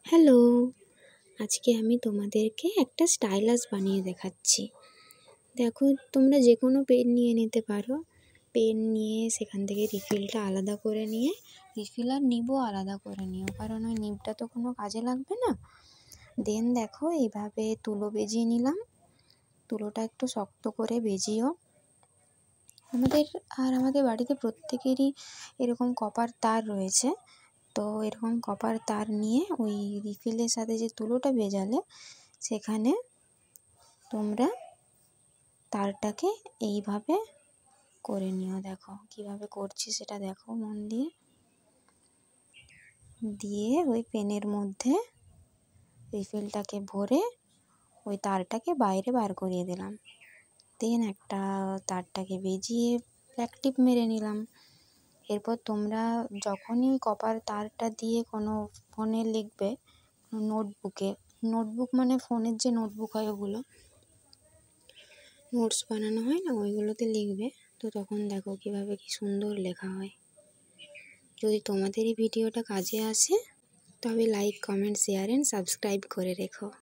Hello, আজকে আমি তোমাদেরকে একটা স্টাইলাস বানিয়ে দেখাচ্ছি। দেখো, তোমরা যে কোনো পেন নিয়ে নিতে পারো। পেন নিয়ে সেখান থেকে রিফিলটা আলাদা করে নিয়ে রিফিল আর নিবও আলাদা করে নিও, কারণ ওই নিবটা তো কোনো কাজে লাগবে না। দেন দেখো, এইভাবে তুলো বেজিয়ে নিলাম। তুলোটা একটু শক্ত করে বেজিও। আমাদের বাড়িতে প্রত্যেকেরই এরকম কপার তার রয়েছে। তো এরকম কপার তার নিয়ে ওই রিফিলের সাথে যে তুলোটা বেজালে সেখানে তোমরা তারটাকে এইভাবে করে নিও। দেখো কিভাবে করছি সেটা দেখো মন দিয়ে। দিয়ে ওই পেনের মধ্যে রিফিলটাকে ভরে ওই তারটাকে বাইরে বার করিয়ে দিলাম। দেন একটা তারটাকে বেজিয়ে ব্ল্যাক টিপ মেরে নিলাম। এরপর তোমরা যখনই কপার তারটা দিয়ে কোনো ফোনে লিখবে, নোটবুক মানে ফোনের যে নোটবুক হয়, ওগুলো নোটস বানানো হয় না, ওইগুলোতে লিখবে। তো তখন দেখো কীভাবে কি সুন্দর লেখা হয়। যদি তোমাদের এই ভিডিওটা কাজে আসে তবে like, comment, share and subscribe করে রেখো।